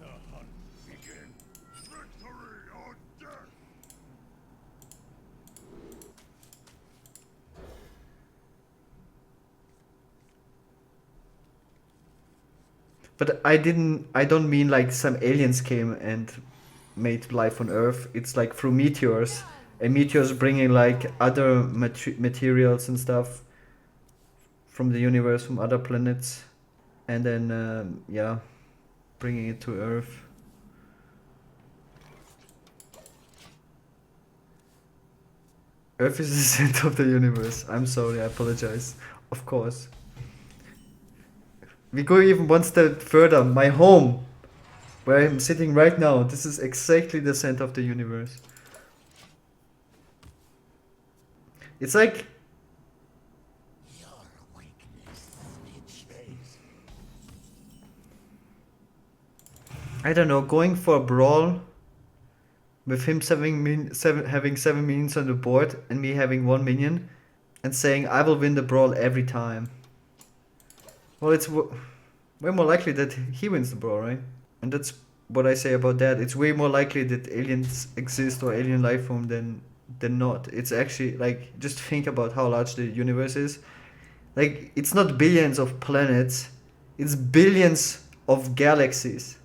the hunt begin. Victory or death! But I don't mean like some aliens came and made life on Earth. It's like through meteors. And meteors bringing like other materials and stuff from the universe, from other planets. And then, yeah, bringing it to Earth. Earth is the center of the universe. I'm sorry, I apologize. Of course. We go even one step further. My home, where I'm sitting right now, this is exactly the center of the universe. It's like, I don't know, going for a brawl with him having 7 minions on the board and me having 1 minion and saying I will win the brawl every time. Well, it's way more likely that he wins the brawl, right? And that's what I say about that. It's way more likely that aliens exist or alien life form than not. It's actually like, just think about how large the universe is. Like, it's not billions of planets, it's billions of galaxies.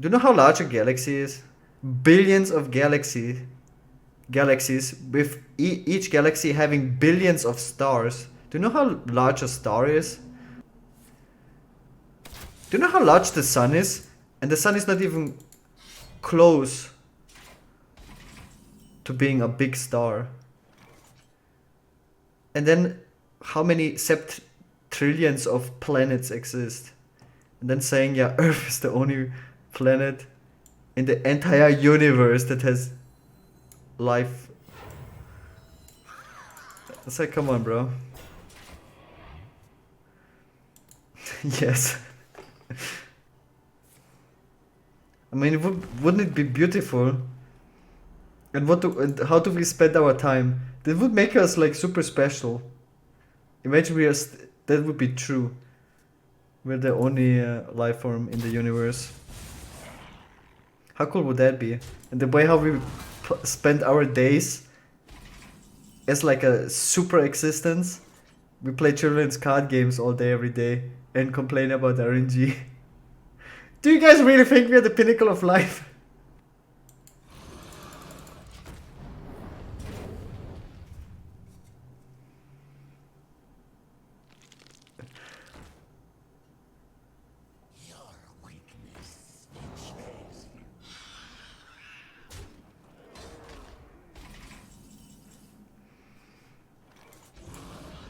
Do you know how large a galaxy is? Billions of galaxies with each galaxy having billions of stars. Do you know how large a star is? Do you know how large the sun is? And the sun is not even close to being a big star. And then how many septrillions of planets exist? And then saying, yeah, Earth is the only planet in the entire universe that has life. It's like, come on, bro. Yes. I mean, wouldn't it be beautiful? And how do we spend our time? That would make us like super special. Imagine that would be true. We're the only life form in the universe. How cool would that be? And the way how we spend our days as like a super existence. We play children's card games all day, every day, and complain about RNG. Do you guys really think we're the pinnacle of life?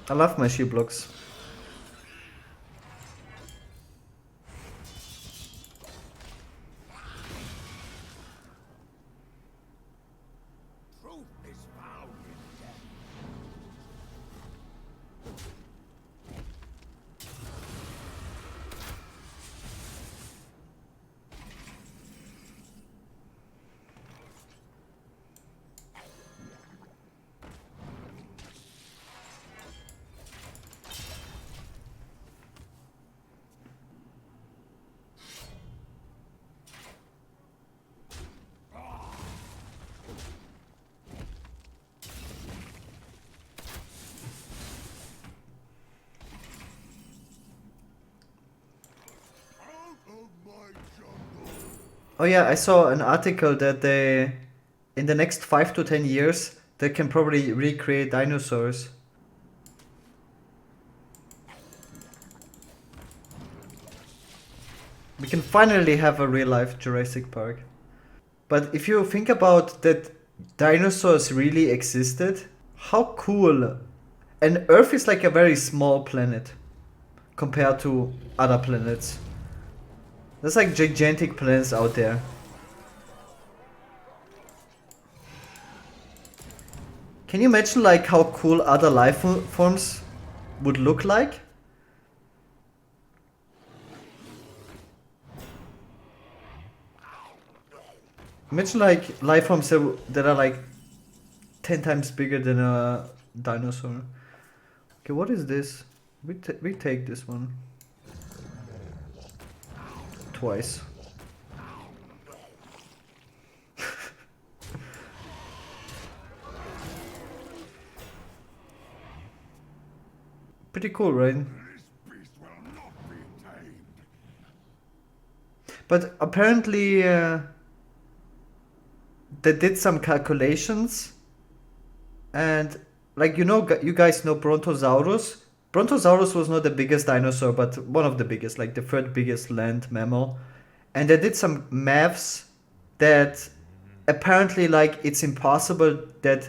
I love my shield blocks. Truth is found in death. Out of my jungle! Oh yeah, I saw an article that in the next 5 to 10 years, they can probably recreate dinosaurs. We can finally have a real life Jurassic Park. But if you think about that dinosaurs really existed, how cool. And Earth is like a very small planet compared to other planets. There's like gigantic planets out there. Can you imagine like how cool other life forms would look like? Imagine like life forms that are like 10 times bigger than a dinosaur. Okay, what is this? We take this one. twice. Pretty cool, right? This beast will not be tamed. But apparently they did some calculations, and like you guys know Brontosaurus. Brontosaurus was not the biggest dinosaur, but one of the biggest, like the third biggest land mammal. And they did some maths that apparently like it's impossible that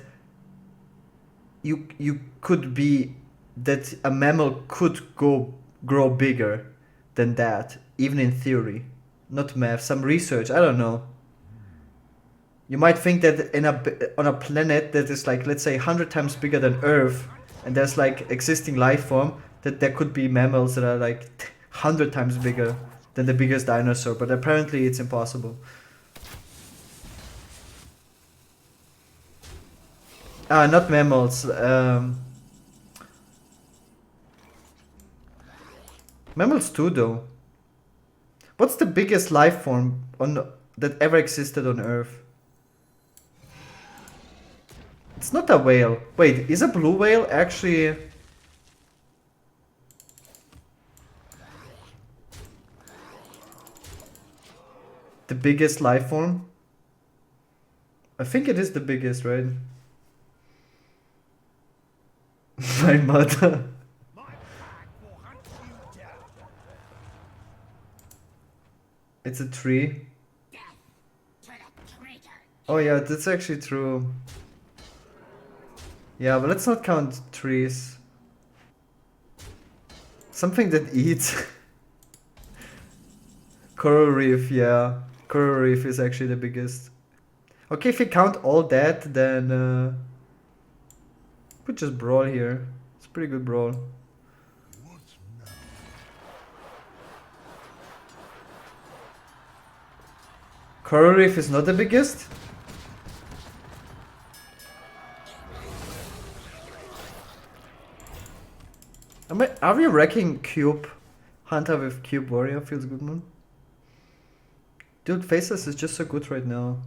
you could be that a mammal could grow bigger than that, even in theory. Not math, some research, I don't know. You might think that on a planet that is like, let's say, 100 times bigger than Earth, and there's like existing life form, that there could be mammals that are like 100 times bigger than the biggest dinosaur, but apparently it's impossible. Not mammals. Mammals too, though. What's the biggest life form that ever existed on Earth? It's not a whale. Wait, is a blue whale actually... the biggest life form? I think it is the biggest, right? My mother. My pack will hunt you down. It's a tree. Death to the traitor. Oh yeah, that's actually true. Yeah, but let's not count trees. Something that eats. Coral reef, yeah. Coral reef is actually the biggest. Okay, if we count all that, then we just brawl here. It's a pretty good brawl. What now? Coral reef is not the biggest? Are we wrecking Cube? Hunter with Cube Warrior feels good, man. Dude, Faceless is just so good right now.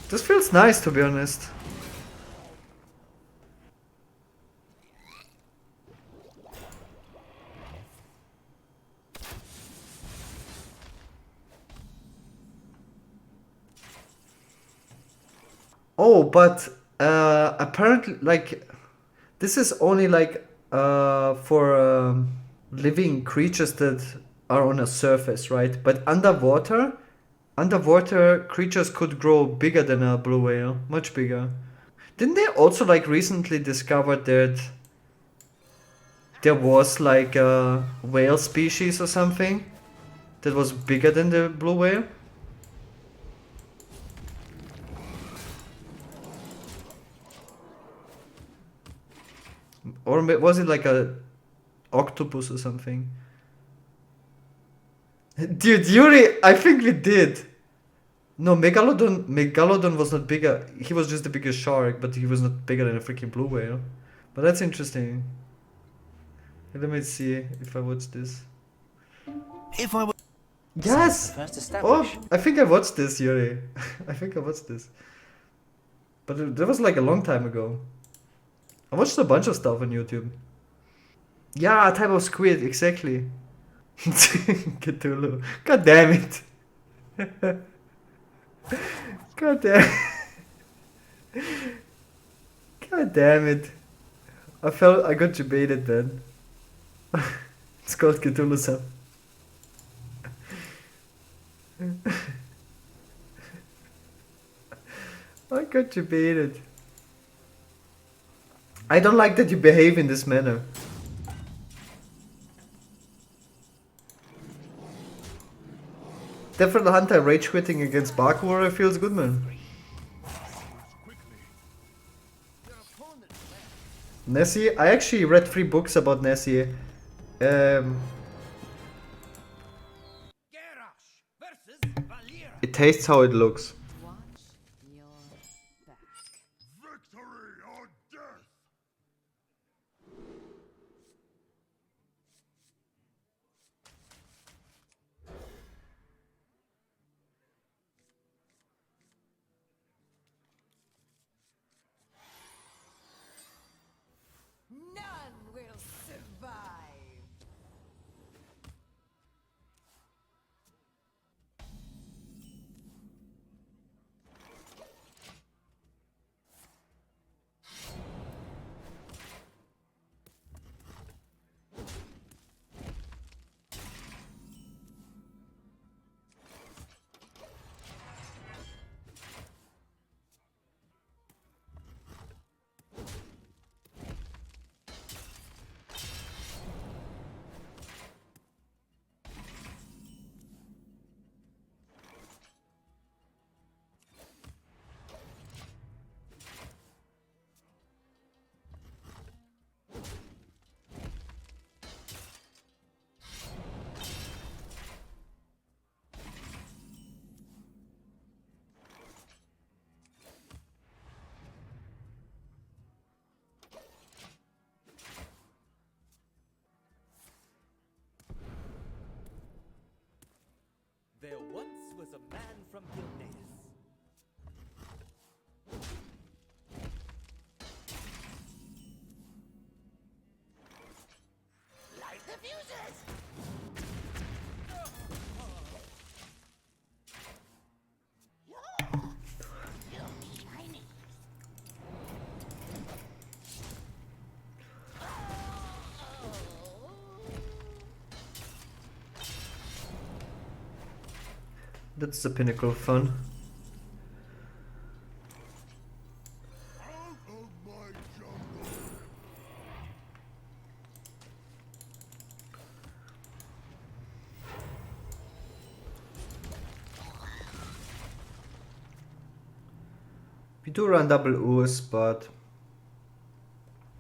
This feels nice, to be honest. Oh, but apparently, like, this is only like for living creatures that are on a surface, right? But underwater creatures could grow bigger than a blue whale, much bigger. Didn't they also like recently discover that there was like a whale species or something that was bigger than the blue whale? Or was it like a octopus or something? Dude, Yuri, I think we did. No, Megalodon was not bigger. He was just the biggest shark, but he was not bigger than a freaking blue whale. But that's interesting. Let me see if I watched this. If I were Yes! first Oh, established. I think I watched this, Yuri. I think I watched this. But that was like a long time ago. I watched a bunch of stuff on YouTube. Yeah, a type of squid, exactly. Cthulhu. God damn it. God damn. God damn it. I got debated then. It's called Cthulhu Sub. I got debated. I don't like that you behave in this manner. Stefan Hunter rage quitting against Baku warrior feels good, man. Nessie, I actually read 3 books about Nessie. It tastes how it looks. Watch your back. Victory or death! None will survive. There once was a man from Gilneas. Light the fuses! You're shiny. That's the pinnacle of fun. Out of my jungle! We do run double Urs, but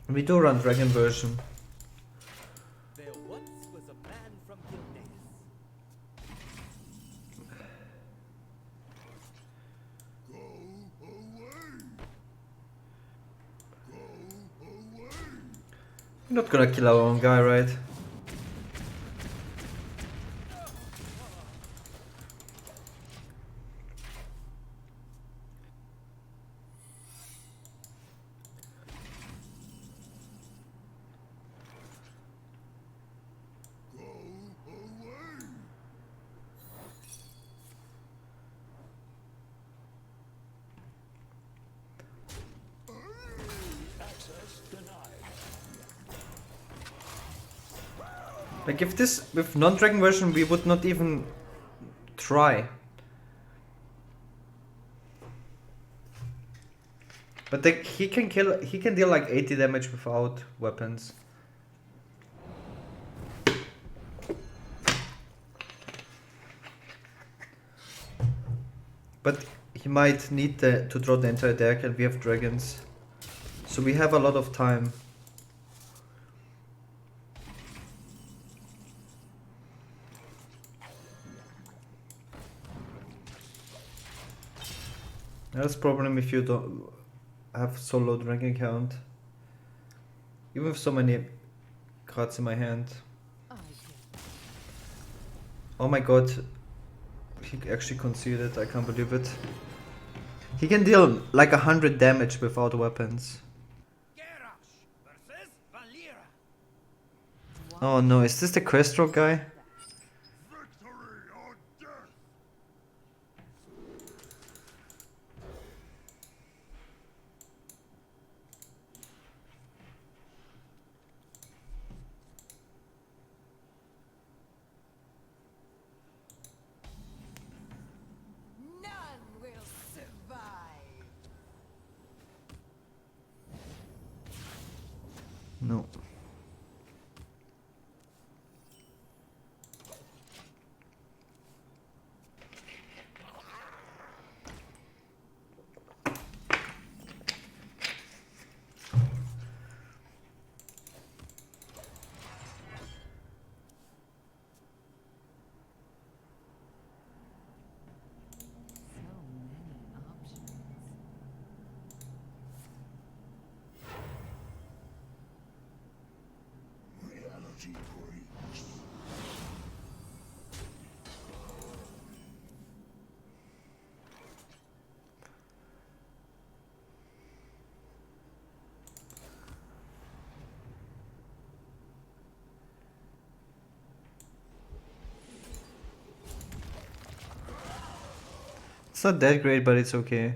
we do run dragon version. There once was a man from Gilneas. Go away! Go away! We're not gonna kill our own guy, right? Go away! Like if this with non-dragon version we would not even try. But he can deal like 80 damage without weapons. But he might need to draw the entire deck, and we have dragons. So we have a lot of time. That's a problem if you don't have so low dragon count. Even with so many cards in my hand. I did. Oh my god. He actually conceded, I can't believe it. He can deal like 100 damage without weapons. Gaara versus Valera. Oh no, is this the Crestro guy? Victory or death! None will survive. No. Mighty Greeks. It's not that great, but it's okay.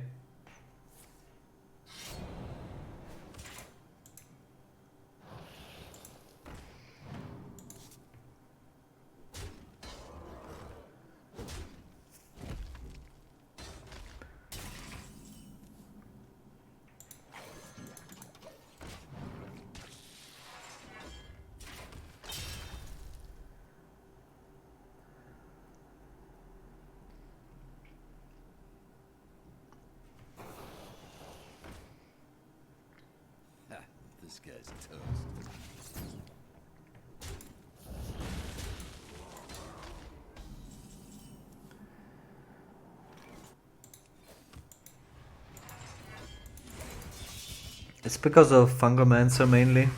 This guy's toast. It's because of Fungomancer mainly.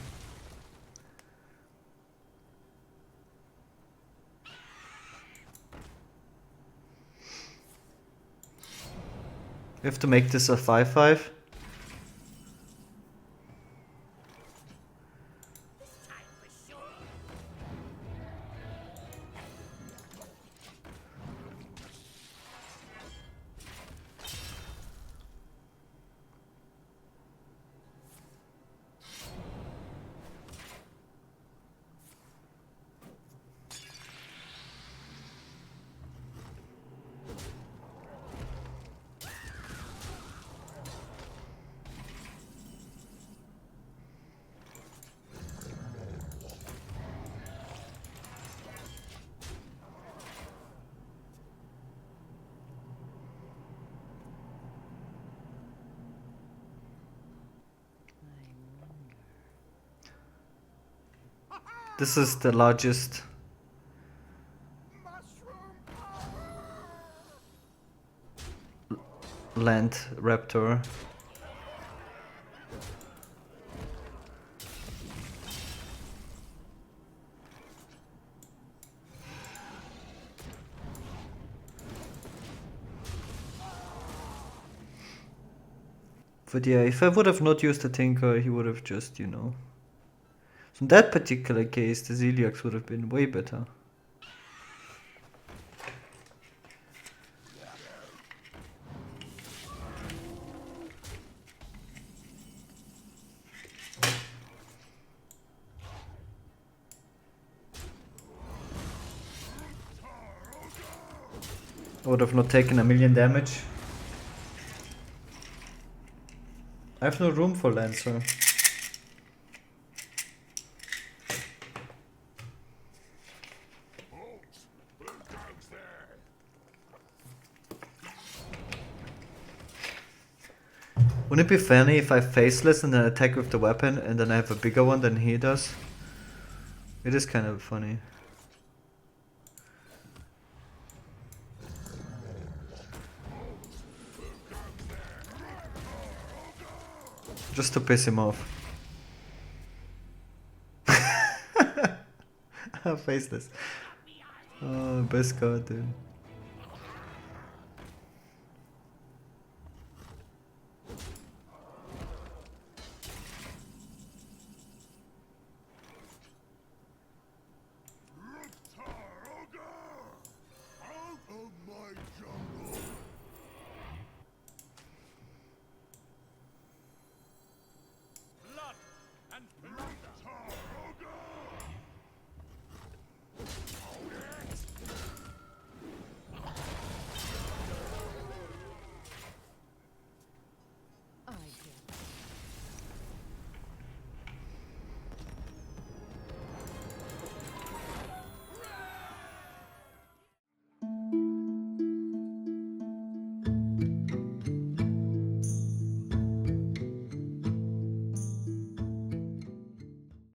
We have to make this a 5/5. This is the largest land raptor. But yeah, if I would have not used the Tinker, he would have just, you know. So in that particular case, the Zeliax would have been way better. I would have not taken 1,000,000 damage. I have no room for Lancer. Wouldn't it be funny if I faceless and then attack with the weapon and then I have a bigger one than he does? It is kind of funny. Just to piss him off. Faceless. Oh, best card, dude.